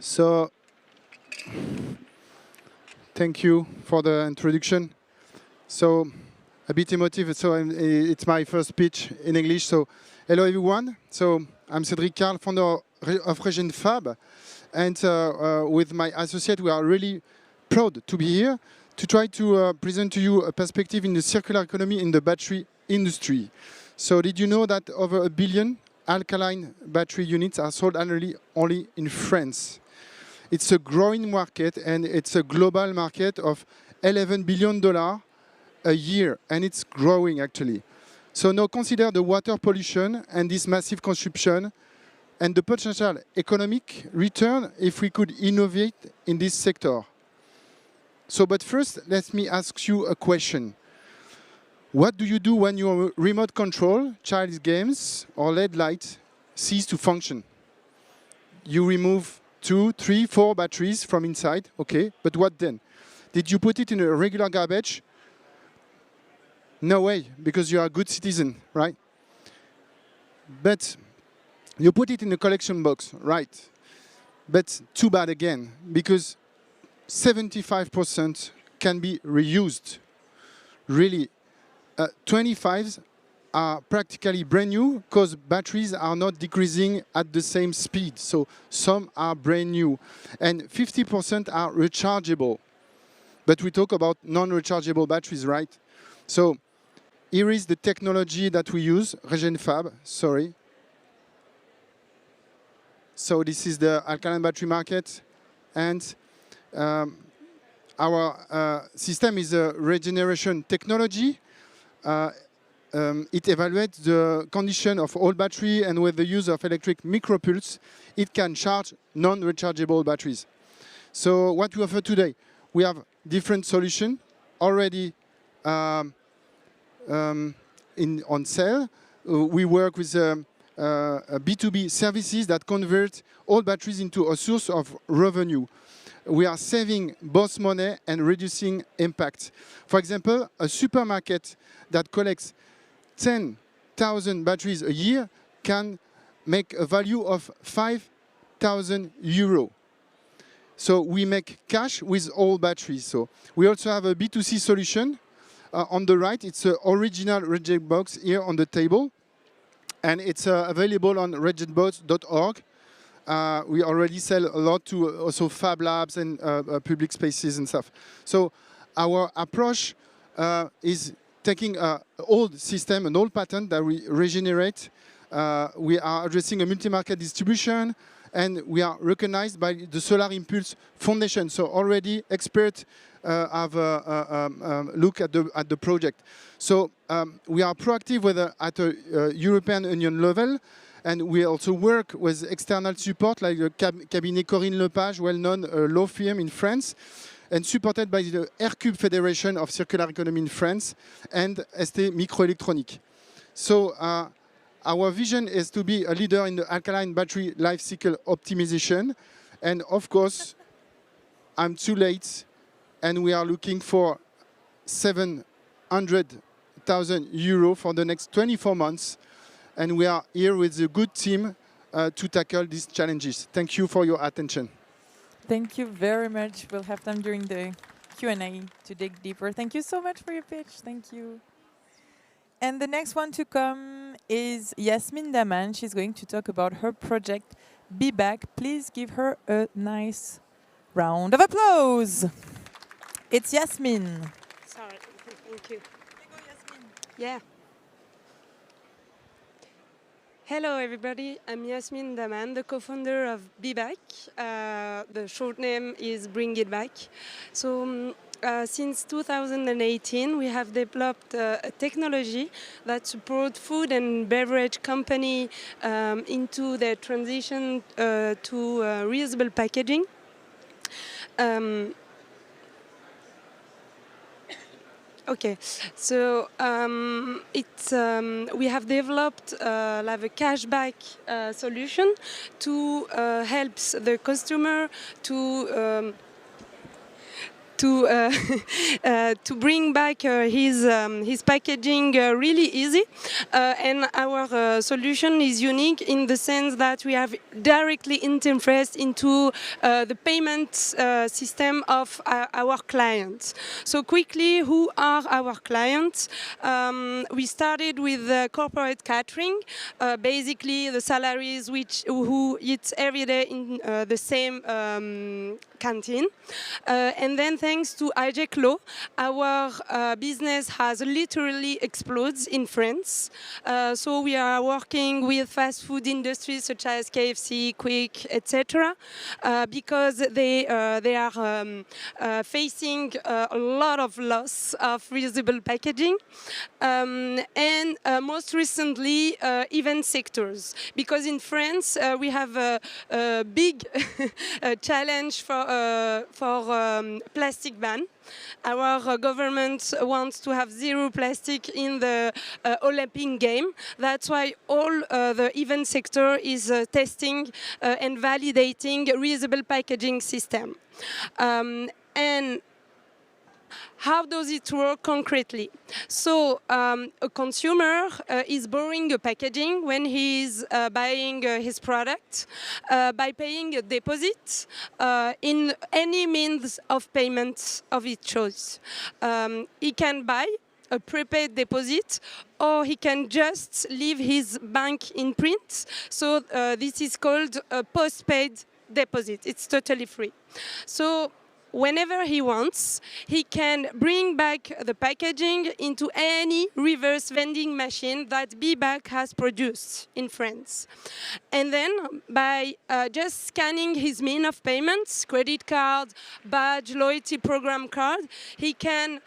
So, thank you for the introduction. So, a bit emotive, so it's my first speech in English. So, hello everyone. So, I'm Cédric Carl, founder of REGENFAB. And with my associate, we are really proud to be here to try to present to you a perspective in the circular economy in the battery industry. So, did you know that over 1 billion alkaline battery units are sold annually only in France? It's a growing market, and it's a global market of $11 billion a year, and it's growing actually. So now consider the water pollution and this massive consumption and the potential economic return if we could innovate in this sector. So, but first, let me ask you a question. What do you do when your remote control, child's games, or LED light cease to function? You remove 2, 3, 4 batteries from inside, okay, but what then? Did you put it in a regular garbage? No way, because you are a good citizen, right? But you put it in a collection box, right? But too bad again, because 75% can be reused. Really, 25s are practically brand new because batteries are not decreasing at the same speed. So some are brand new. And 50% are rechargeable. But we talk about non-rechargeable batteries, right? So here is the technology that we use, REGENFAB, sorry. So this is the alkaline battery market. And our system is a regeneration technology. It evaluates the condition of all battery, and with the use of electric micropulse, it can charge non-rechargeable batteries. So what we offer today, we have different solutions already on sale. We work with B2B services that convert all batteries into a source of revenue. We are saving both money and reducing impact. For example, a supermarket that collects 10,000 batteries a year can make a value of 5,000 euros. So we make cash with all batteries. So we also have a B2C solution. On the right, it's an original reject box here on the table. And it's available on regenbox.org. We already sell a lot to also fab labs and public spaces and stuff. So our approach is taking an old system, an old pattern that we regenerate. We are addressing a multi-market distribution, and we are recognized by the Solar Impulse Foundation. So already experts have a look at the project. So we are proactive at a European Union level. And we also work with external support, like the cabinet Corinne Lepage, well-known law firm in France, and supported by the Aircube Federation of Circular Economy in France and ST Microelectronics. So our vision is to be a leader in the alkaline battery life cycle optimization. And of course, I'm too late, and we are looking for 700,000 euros for the next 24 months. And we are here with a good team to tackle these challenges. Thank you for your attention. Thank you very much. We'll have time during the Q&A to dig deeper. Thank you so much for your pitch. Thank you. And the next one to come is Yasmine Daman. She's going to talk about her project, BIBAK. Please give her a nice round of applause. It's Yasmine. Sorry, thank you. Go, Yasmine. Yeah. Hello, everybody. I'm Yasmine Daman, the co-founder of BIBAK. The short name is Bring It Back. So since 2018, we have developed a technology that supports food and beverage company into their transition to reusable packaging. Okay, so we have developed like a cashback solution to help the customer to to bring back his packaging really easy. And our solution is unique in the sense that we have directly interfaced into the payment system of our clients. So quickly, who are our clients? We started with corporate catering, basically the salaries who eat every day in the same canteen. And then thanks to Law, our business has literally exploded in France. So we are working with fast food industries such as KFC, Quick, etc. Because they are facing a lot of loss of reusable packaging. And most recently, event sectors. Because in France, we have a big challenge for plastic ban. Our government wants to have zero plastic in the Olympic game. That's why all the event sector is testing and validating reusable packaging system. And how does it work concretely? So a consumer is borrowing a packaging when he is buying his product by paying a deposit in any means of payment of his choice. He can buy a prepaid deposit, or he can just leave his bank in print. So this is called a postpaid deposit. It's totally free. So whenever he wants, he can bring back the packaging into any reverse vending machine that BIBAK has produced in France. And then by just scanning his means of payments, credit card, badge, loyalty program card, he can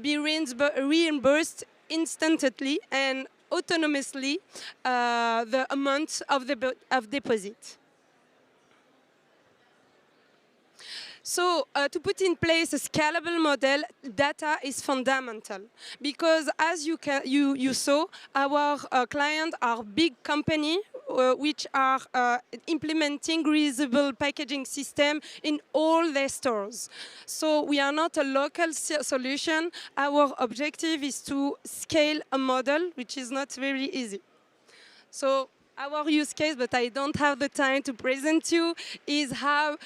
be reimbursed instantly and autonomously the amount of the deposit. So to put in place a scalable model, data is fundamental because, as you saw, our clients are big companies which are implementing reusable packaging system in all their stores. So we are not a local solution. Our objective is to scale a model, which is not very easy. So our use case, but I don't have the time to present you, is how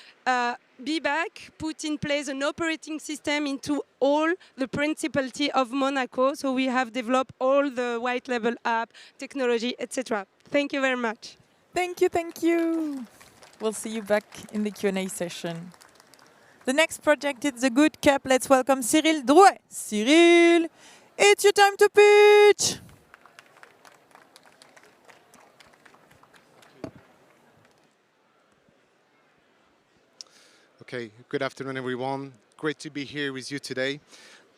BIBAK put in place an operating system into all the Principality of Monaco. So we have developed all the white label app, technology, etc. Thank you very much. Thank you, thank you. We'll see you back in the Q&A session. The next project is the Good Cup. Let's welcome Cyril Drouet. Cyril, it's your time to pitch. Okay, good afternoon, everyone. Great to be here with you today.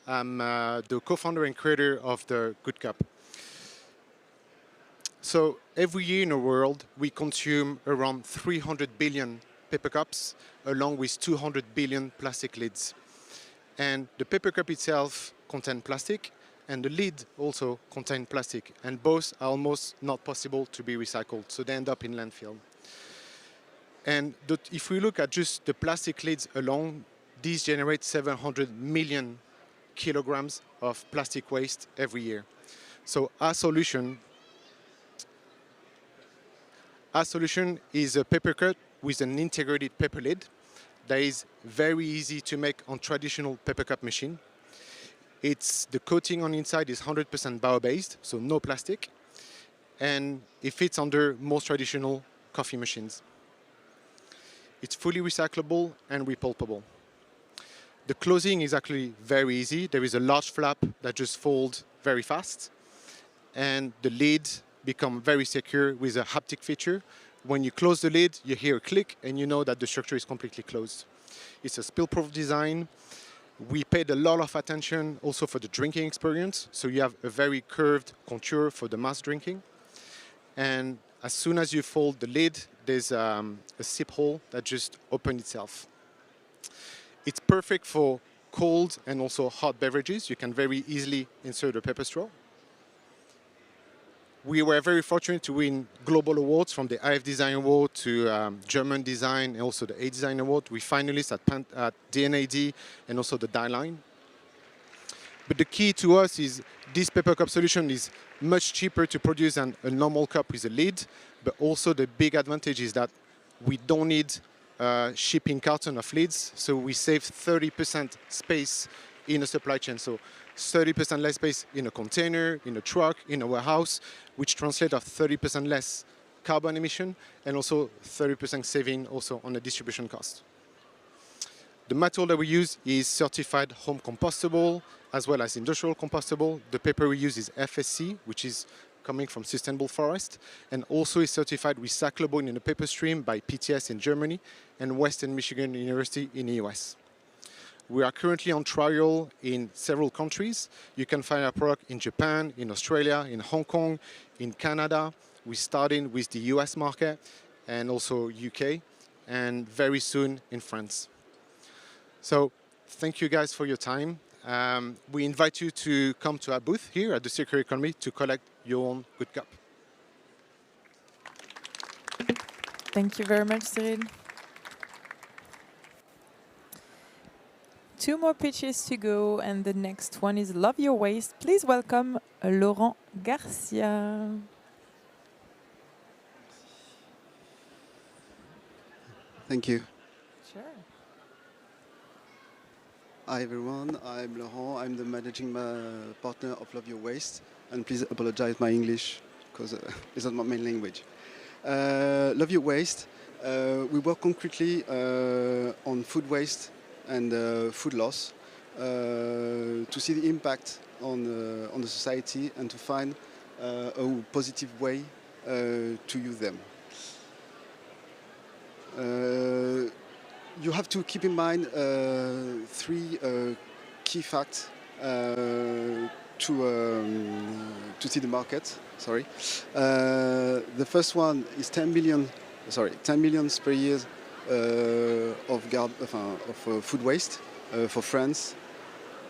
I'm the co-founder and creator of the Good Cup. So every year in the world, we consume around 300 billion paper cups, along with 200 billion plastic lids. And the paper cup itself contains plastic, and the lid also contains plastic, and both are almost not possible to be recycled, so they end up in landfill. And if we look at just the plastic lids alone, these generate 700 million kilograms of plastic waste every year. So our solution is a paper cup with an integrated paper lid that is very easy to make on traditional paper cup machine. The coating on the inside is 100% bio-based, so no plastic, and it fits under most traditional coffee machines. It's fully recyclable and repulpable. The closing is actually very easy. There is a large flap that just folds very fast, and the lid becomes very secure with a haptic feature. When you close the lid, you hear a click, and you know that the structure is completely closed. It's a spill-proof design. We paid a lot of attention also for the drinking experience, so you have a very curved contour for the mass drinking. And as soon as you fold the lid, there's a sip hole that just opens itself. It's perfect for cold and also hot beverages. You can very easily insert a paper straw. We were very fortunate to win global awards from the IF Design Award to German Design and also the A Design Award. We finalists at DNAD and also the Die Line. But the key to us is this paper cup solution is much cheaper to produce than a normal cup with a lid, but also the big advantage is that we don't need shipping carton of lids, so we save 30% space in a supply chain. So 30% less space in a container, in a truck, in a warehouse, which translates to 30% less carbon emission and also 30% saving also on the distribution cost. The material that we use is certified home compostable as well as industrial compostable. The paper we use is FSC, which is coming from sustainable forest, and also is certified recyclable in the paper stream by PTS in Germany and Western Michigan University in the US. We are currently on trial in several countries. You can find our product in Japan, in Australia, in Hong Kong, in Canada. We're starting with the US market and also UK, and very soon in France. So thank you guys for your time. We invite you to come to our booth here at the Circular Economy to collect your own good cup. Thank you very much, Cyril. 2 more pitches to go, and the next one is Love Your Waste. Please welcome Laurent Garcia. Thank you. Sure. Hi everyone, I'm Laurent. I'm the managing partner of Love Your Waste. And please apologize my English because it's not my main language. Love Your Waste. We work concretely on food waste and food loss to see the impact on the society and to find a positive way to use them. You have to keep in mind 3 key facts to see the market. Sorry. The first one is 10 million per year of food waste for France.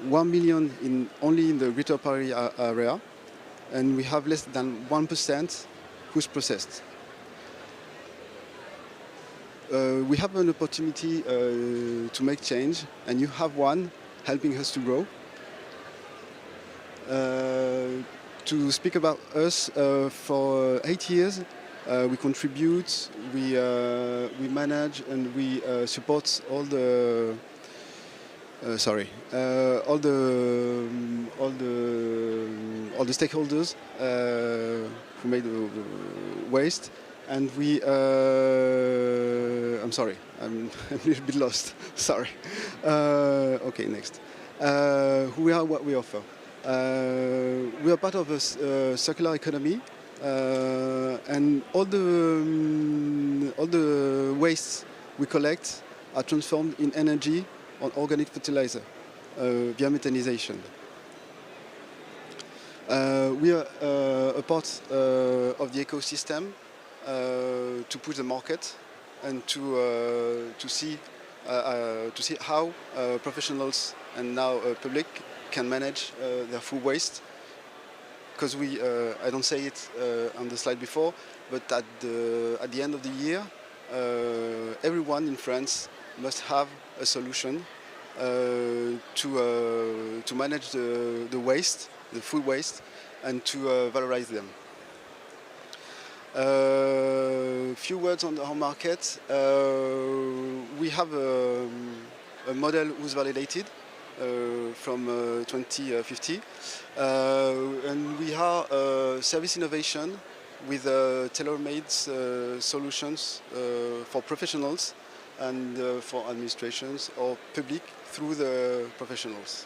1 million only in the retail area, and we have less than 1% who's processed. We have an opportunity to make change, and you have one helping us to grow. To speak about us, for 8 years, we contribute, we manage, and we support all the stakeholders who made the waste. And we, I'm sorry, I'm a little bit lost, sorry. Okay, next. Who we are, what we offer. We are part of a circular economy, and all the wastes we collect are transformed in energy on organic fertilizer via methanization. We are a part of the ecosystem to push the market and to see how professionals and now public can manage their food waste. Because we, I don't say it on the slide before, but at the end of the year, everyone in France must have a solution to manage the waste, the food waste, and to valorize them. Few words on the home market. We have a model who's validated from 2050, and we are service innovation with tailor-made solutions for professionals and for administrations or public through the professionals.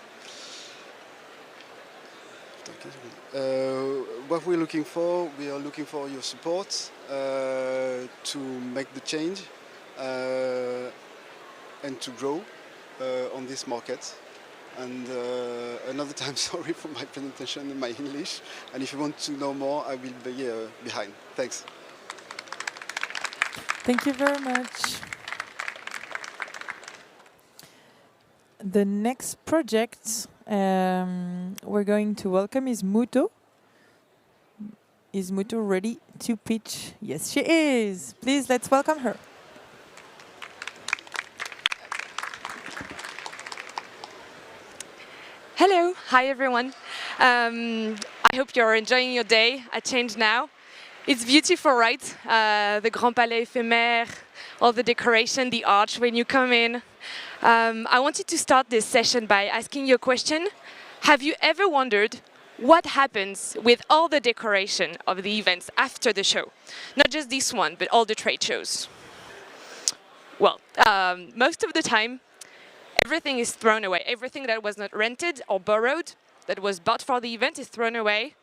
What we are looking for your support to make the change and to grow on this market. And another time, sorry for my presentation in my English. And if you want to know more, I will be behind. Thanks. Thank you very much. The next project we're going to welcome is Muto. Is Muto ready to pitch? Yes, she is. Please, let's welcome her. Hello, hi everyone. I hope you're enjoying your day at ChangeNOW. It's beautiful, right? The Grand Palais éphémère, all the decoration, the arch when you come in. I wanted to start this session by asking you a question. Have you ever wondered what happens with all the decoration of the events after the show? Not just this one, but all the trade shows. Well, most of the time, everything is thrown away. Everything that was not rented or borrowed, that was bought for the event, is thrown away.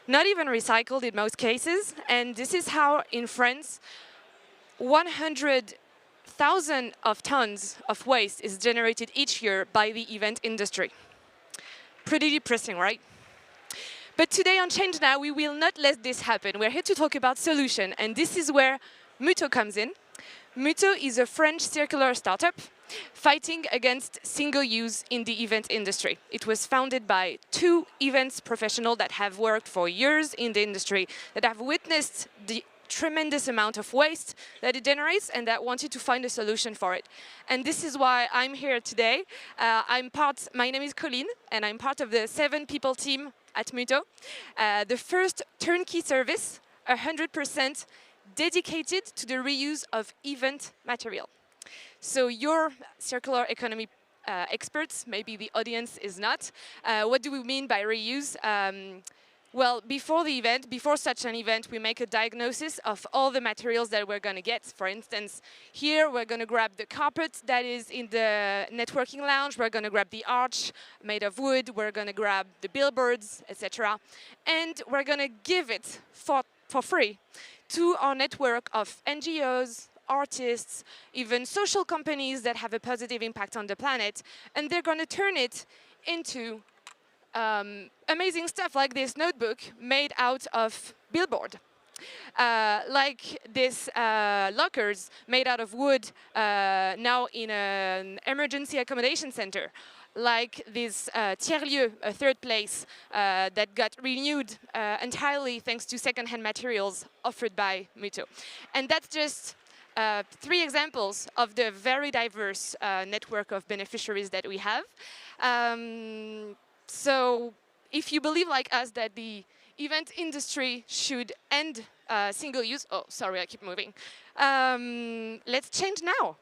Not even recycled in most cases. And this is how, in France, 100,000 of tons of waste is generated each year by the event industry. Pretty depressing, right? But today on ChangeNOW, we will not let this happen. We're here to talk about solution, and this is where Muto comes in. Muto is a French circular startup fighting against single use in the event industry. It was founded by two events professionals that have worked for years in the industry, that have witnessed the tremendous amount of waste that it generates and that wanted to find a solution for it. And this is why I'm here today. My name is Colleen, and I'm part of the 7-people team at Muto. The first turnkey service, 100% dedicated to the reuse of event material. So you're circular economy experts, maybe the audience is not. What do we mean by reuse? Well, before the event, before such an event, we make a diagnosis of all the materials that we're going to get. For instance, here we're going to grab the carpet that is in the networking lounge. We're going to grab the arch made of wood. We're going to grab the billboards, etc. And we're going to give it for free to our network of NGOs, artists, even social companies that have a positive impact on the planet. And they're going to turn it into amazing stuff like this notebook made out of billboard. Like this lockers made out of wood now in an emergency accommodation center. Like this tiers-lieu, a third place that got renewed entirely thanks to second-hand materials offered by Muto. And that's just 3 examples of the very diverse network of beneficiaries that we have. So if you believe like us that the event industry should end single use, oh, sorry, I keep moving. Let's change now.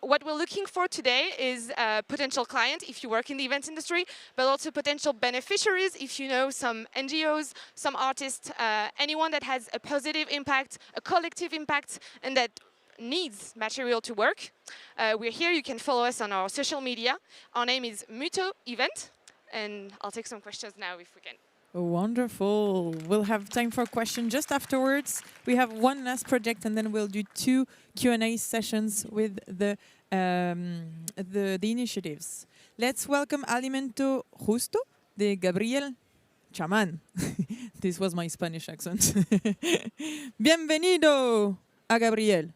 What we're looking for today is a potential client if you work in the event industry, but also potential beneficiaries if you know some NGOs, some artists, anyone that has a positive impact, a collective impact, and that needs material to work. We're here. You can follow us on our social media. Our name is Muto Event, and I'll take some questions now if we can. Wonderful. We'll have time for a question just afterwards. We have one last project, and then we'll do 2 Q&A sessions with the initiatives. Let's welcome Alimento Justo de Gabriel Chaman. This was my Spanish accent. Bienvenido a Gabriel.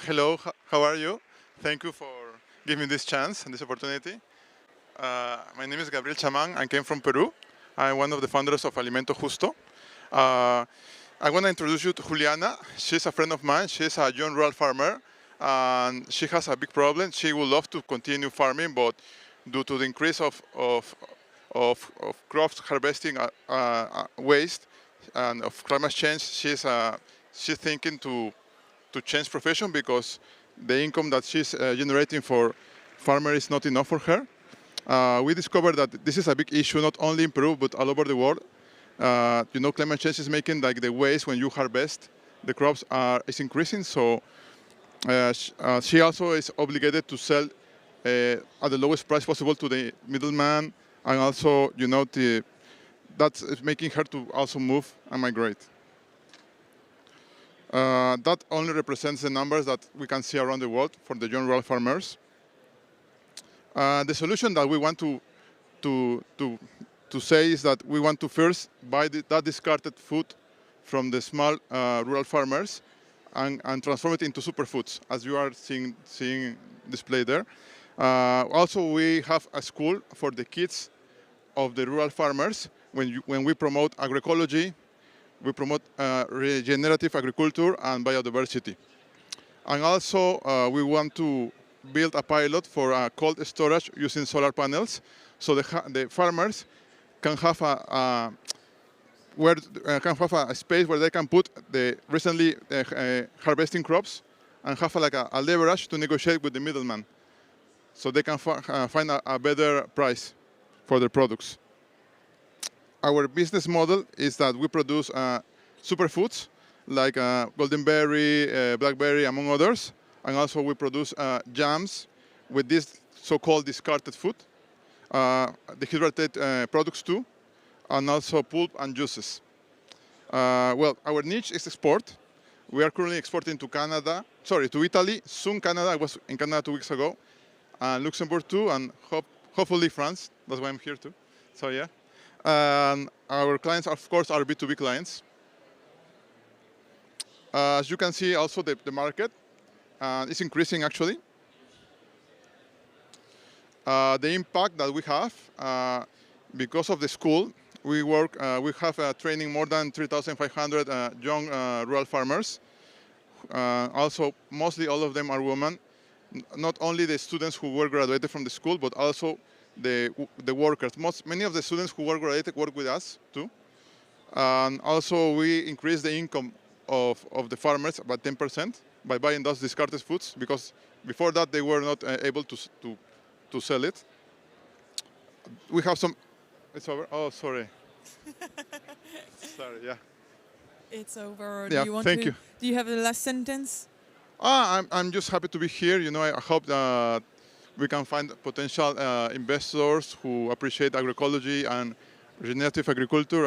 Hello, how are you? Thank you for giving me this chance and this opportunity. My name is Gabriel Chaman. I came from Peru. I'm one of the founders of Alimento Justo. I want to introduce you to Juliana. She's a friend of mine. She's a young rural farmer, and she has a big problem. She would love to continue farming, but due to the increase of crops harvesting waste and of climate change, she's thinking to change profession because the income that she's generating for farmer is not enough for her. We discovered that this is a big issue not only in Peru but all over the world. Climate change is making like the waste when you harvest the crops is increasing. So she also is obligated to sell at the lowest price possible to the middleman, and also that's making her to also move and migrate. That only represents the numbers that we can see around the world for the young rural farmers. The solution that we want to say is that we want to first buy that discarded food from the small rural farmers and transform it into superfoods, as you are seeing displayed there. Also, we have a school for the kids of the rural farmers. When we promote agroecology, we promote regenerative agriculture and biodiversity. And also, we want to build a pilot for cold storage using solar panels, so the farmers can have a space where they can put the recently harvesting crops and have a leverage to negotiate with the middleman, so they can find a better price for their products. Our business model is that we produce superfoods like golden berry, blackberry, among others, and also we produce jams with this so-called discarded food, dehydrated products too, and also pulp and juices. Well, our niche is export. We are currently exporting to to Italy, soon Canada. I was in Canada 2 weeks ago, and Luxembourg too, and hopefully France. That's why I'm here too. So yeah. Our clients, of course, are B2B clients. As you can see, also the market is increasing actually. The impact that we have, because of the school, we have training more than 3,500 young rural farmers. Also, mostly all of them are women. Not only the students who were graduated from the school, but also the workers. Many of the students who were graduated work with us too. And also, we increase the income of the farmers by 10% by buying those discarded foods, because before that they were not able to sell it. We have some. It's over. Oh, sorry. Sorry. Yeah. It's over. Yeah. Thank you. Do you have the last sentence? I'm just happy to be here. You know, I hope that we can find potential investors who appreciate agroecology and regenerative agriculture.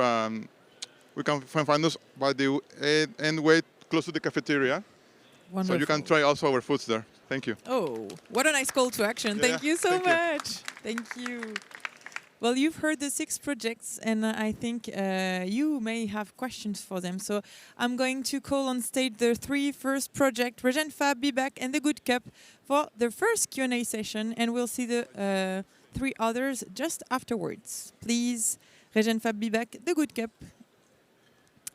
We can find us by the end way close to the cafeteria. Wonderful. So you can try also our foods there. Thank you. Oh, what a nice call to action. Yeah, Thank you so thank you. much. Thank you. Well, you've heard the 6 projects, and I think you may have questions for them. So I'm going to call on stage the 3 first projects, REGENFAB, BIBAK, and the Good Cup, for the first Q&A session, and we'll see the 3 others just afterwards. Please, REGENFAB, BIBAK, the Good Cup.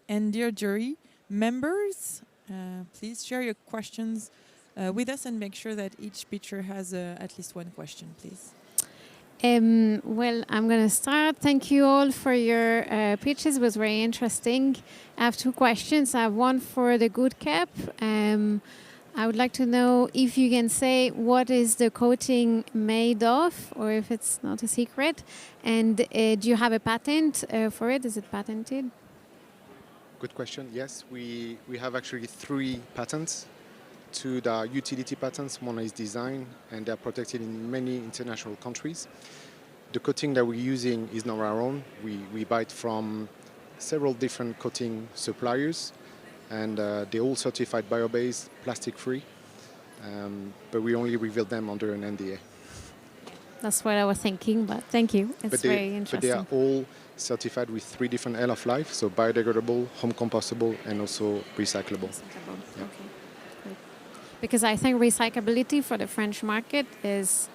And dear jury members, please share your questions with us and make sure that each speaker has at least 1 question, please. Well, I'm going to start. Thank you all for your pitches. It was very interesting. I have 2 questions. I have one for the Good Cup. I would like to know if you can say what is the coating made of, or if it's not a secret. And do you have a patent for it? Is it patented? Good question. Yes, we have actually 3 patents. 2 that are utility patents. One is design, and they're protected in many international countries. The coating that we're using is not our own. We buy it from several different coating suppliers, and they're all certified bio-based, plastic-free, but we only reveal them under an NDA. That's what I was thinking, but thank you. It's very interesting. But they are all certified with 3 different end of life, so biodegradable, home compostable, and also recyclable. Yeah. Okay. Because I think recyclability for the French market is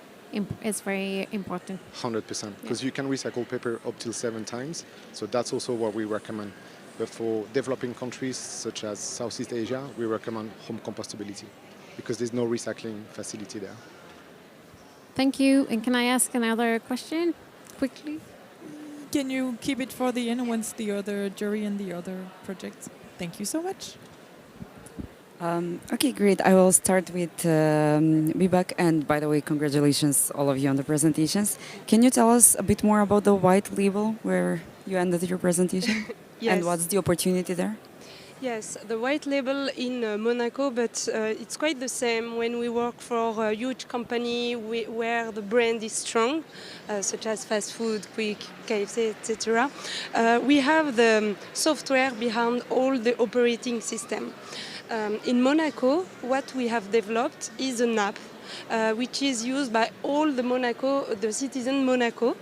very important. 100%, because you can recycle paper up till 7 times, so that's also what we recommend. But for developing countries such as Southeast Asia, we recommend home compostability, because there's no recycling facility there. Thank you. And can I ask another question quickly? Can you keep it for the end once the other jury and the other projects? Thank you so much. Okay, great. I will start with BIBAK, and by the way, congratulations all of you on the presentations. Can you tell us a bit more about the white label where you ended your presentation? Yes. And what's the opportunity there? Yes, the white label in Monaco, but it's quite the same when we work for a huge company where the brand is strong, such as fast food, Quick, KFC, etc. We have the software behind all the operating system. In Monaco, what we have developed is an app which is used by all the citizens Monaco.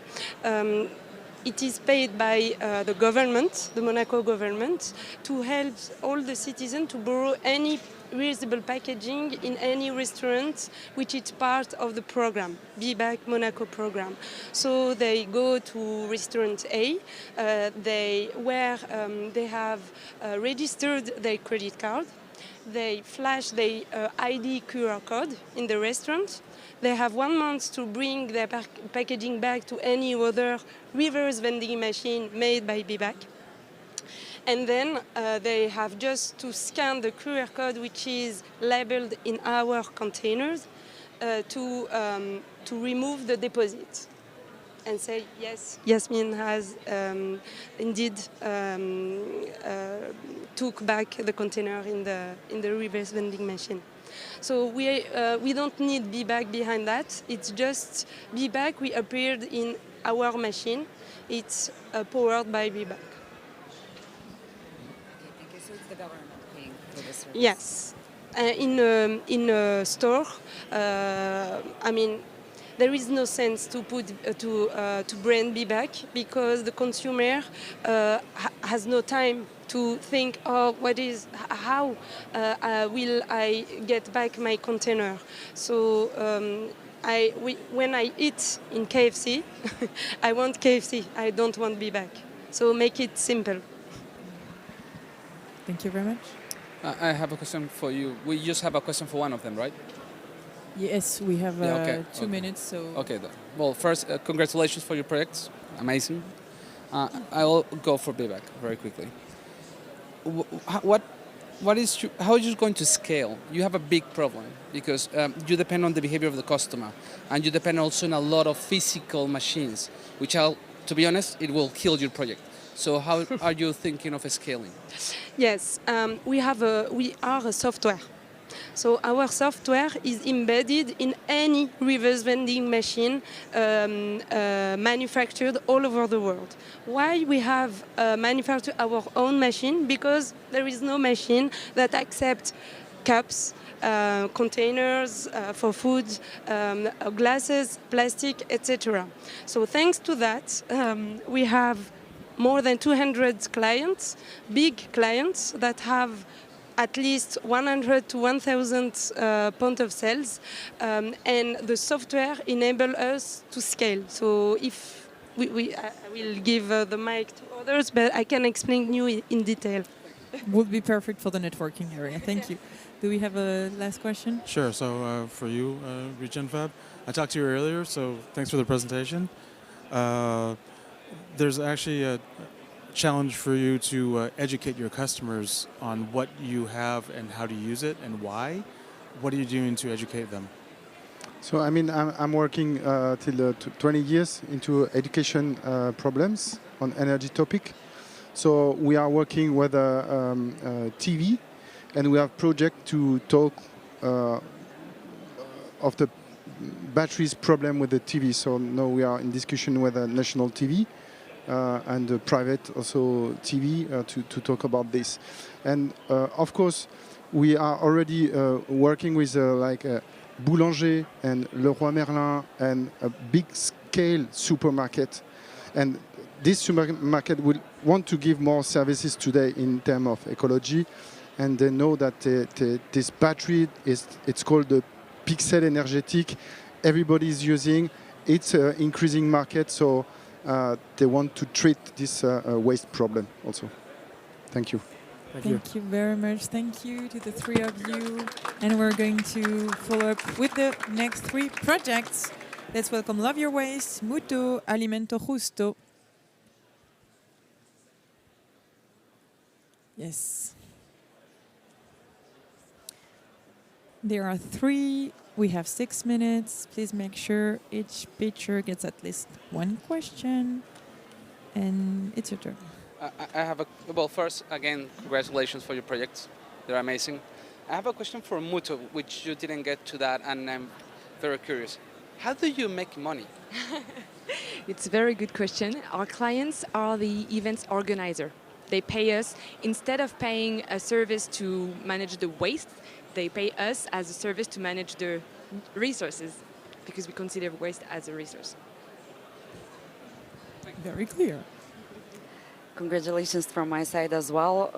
it is paid by the government, the Monaco government, to help all the citizens to borrow any reusable packaging in any restaurant, which is part of the program, BIBAK Monaco program. So they go to restaurant A, they have registered their credit card, they flash their ID QR code in the restaurant. They have 1 month to bring their packaging back to any other reverse vending machine made by BIBAK. And then they have just to scan the QR code, which is labeled in our containers, to remove the deposit and say, yes, Yasmin has indeed took back the container in the reverse vending machine. So we don't need BIBAK behind that. It's just BIBAK. We appeared in our machine. It's powered by BIBAK. So it's the government paying for this service? Yes. In a store, I mean, there is no sense to put to brand BIBAK because the consumer has no time to think, oh, how will I get back my container? So when I eat in KFC, I want KFC. I don't want BIBAK. So make it simple. Thank you very much. I have a question for you. We just have a question for one of them, right? Yes, we have Yeah, 2 minutes. So Okay. Well, first, congratulations for your projects. Amazing. I'll go for BIBAK very quickly. How are you going to scale? You have a big problem because you depend on the behavior of the customer, and you depend also on a lot of physical machines, which, to be honest, it will kill your project. So how are you thinking of scaling? Yes, we are a software. So our software is embedded in any reverse vending machine manufactured all over the world. Why we have manufactured our own machine? Because there is no machine that accepts cups, containers for food, glasses, plastic, etc. So thanks to that, we have more than 200 clients, big clients that have at least 100 to 1,000 point of sales, and the software enables us to scale. So if I will give the mic to others, but I can explain you in detail. would be perfect for the networking area. Thank you. Do we have a last question? Sure. So for you, REGENFAB, I talked to you earlier, so thanks for the presentation. There's actually a challenge for you to educate your customers on what you have and how to use it and why. What are you doing to educate them? So I mean, I'm working till 20 years into education problems on energy topic. So we are working with TV, and we have project to talk of the batteries problem with the TV. So now we are in discussion with a national TV and a private also TV to talk about this. And of course, we are already working with like Boulanger and Leroy Merlin and a big scale supermarket. And this supermarket will want to give more services today in terms of ecology. And they know that this battery, it's called the pixel energetic. Everybody is using. It's an increasing market, so they want to treat this waste problem also. Thank you. Thank you very much. Thank you to the three of you. And we're going to follow up with the next three projects. Let's welcome Love Your Waste, Muto, Alimento, Justo. Yes. There are three. We have 6 minutes. Please make sure each pitcher gets at least one question. And it's your turn. I have well, first, again, congratulations for your projects. They're amazing. I have a question for Muto, which you didn't get to that, and I'm very curious. How do you make money? It's a very good question. Our clients are the events organizer. They pay us, instead of paying a service to manage the waste, they pay us as a service to manage the resources, because we consider waste as a resource. Very clear. Congratulations from my side as well.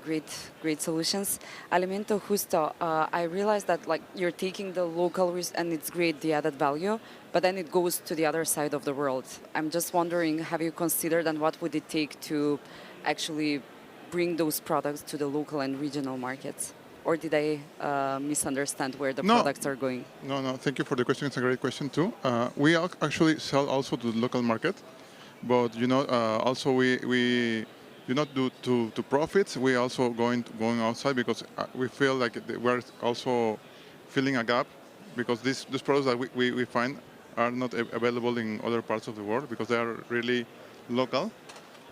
Great solutions. Alimento, Justo. I realized that like you're taking the local risk and it's great, the added value, but then it goes to the other side of the world. I'm just wondering, have you considered and what would it take to actually bring those products to the local and regional markets? Or did I misunderstand where the products are going? No. Thank you for the question. It's a great question too. We actually sell also to the local market. But also we do not do to profits. We also going outside because we feel like we're also filling a gap because these products that we find are not available in other parts of the world because they are really local.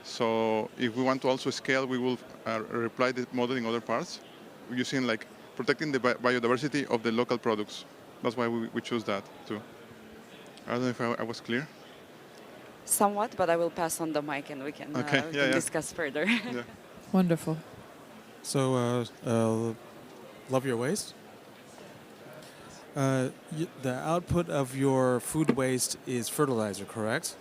So if we want to also scale, we will apply the model in other parts using like protecting the biodiversity of the local products. That's why we choose that too. I don't know if I was clear. Somewhat, but I will pass on the mic and we can, discuss further. Yeah. Wonderful. So, love your waste. The output of your food waste is fertilizer, correct?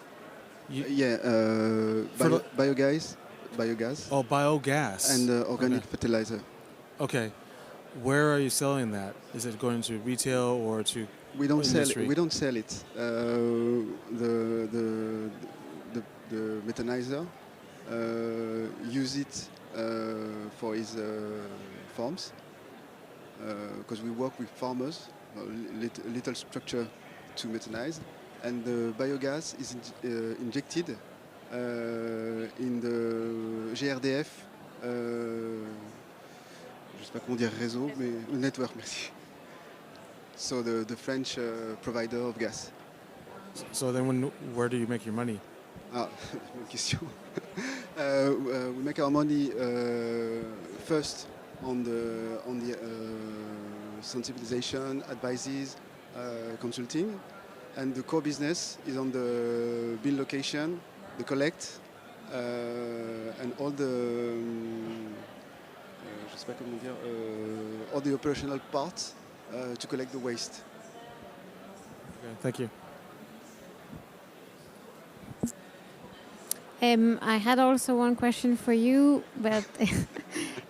Biogas. Oh, biogas. And organic fertilizer. Okay. Where are you selling that? Is it going to retail or to We don't industry? We don't sell it. The methanizer use it for his farms because we work with farmers. Little structure to methanize, and the biogas is injected in the GRDF. Je sais pas comment dire réseau, mais network, merci. So the French provider of gas. So then where do you make your money? Bonne question. We make our money first on the sensibilization, advices, consulting, and the core business is on the bin location, the collect, and all the je sais pas comment dire, all the operational parts to collect the waste. Okay, thank you. I had also one question for you, but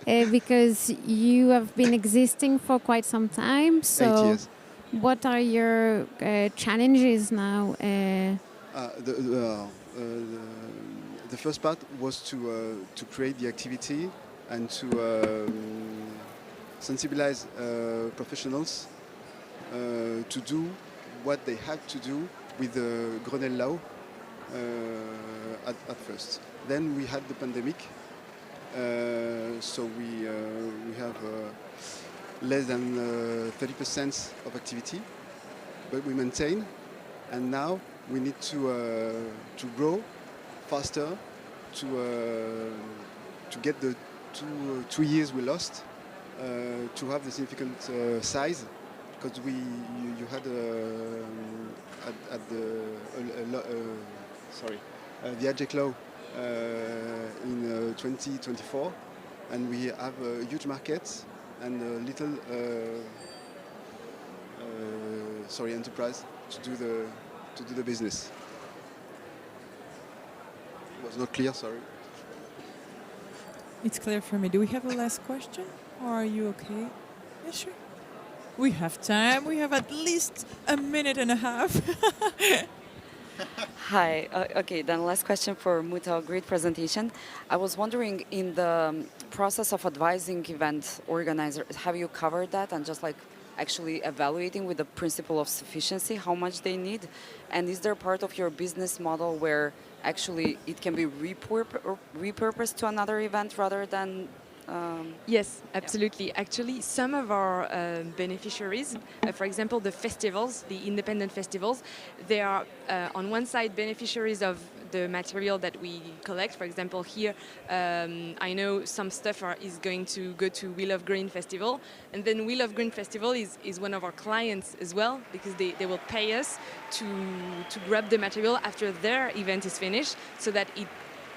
because you have been existing for quite some time, so 8 years. what are your challenges now? The first part was to create the activity and to sensibilize professionals to do what they had to do with the Grenelle law at first. Then we had the pandemic, so we have less than 30% of activity, but we maintain, and now we need to grow faster to get the 2 years we lost, to have the significant size, because you had at the AGEC law in 2024, and we have a huge market and a little enterprise to do the business. It was not clear, sorry. It's clear for me. Do we have a last question, or are you okay? Yeah, sure. We have time. We have at least a minute and a half. Hi. Okay, then last question for Muto. Great presentation. I was wondering, in the process of advising event organizers, have you covered that and just like actually evaluating with the principle of sufficiency how much they need? And is there part of your business model where actually it can be repurposed to another event rather than... Yes, absolutely. Yeah. Actually, some of our beneficiaries, for example, the festivals, the independent festivals, they are on one side beneficiaries of the material that we collect. For example, here, I know some stuff is going to go to Wheel of Green Festival, and then Wheel of Green Festival is one of our clients as well, because they will pay us to grab the material after their event is finished, so that it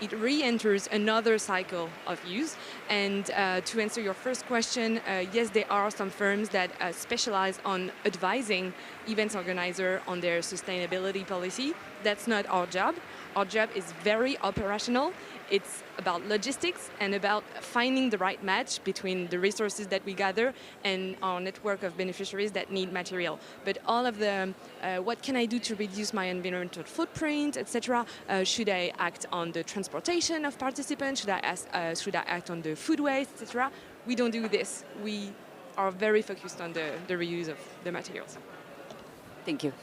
it re-enters another cycle of use. And to answer your first question, yes, there are some firms that specialize on advising events organizer on their sustainability policy. That's not our job. Our job is very operational. It's about logistics and about finding the right match between the resources that we gather and our network of beneficiaries that need material. But all of the, what can I do to reduce my environmental footprint, etc. Should I act on the transportation of participants? Should I act on the food waste, etc.? We don't do this. We are very focused on the reuse of the materials. Thank you.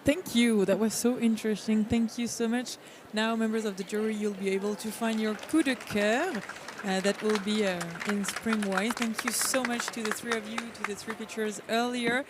Thank you. That was so interesting. Thank you so much. Now, members of the jury, you'll be able to find your coup de cœur. That will be in Springwise. Thank you so much to the three of you, to the three pictures earlier.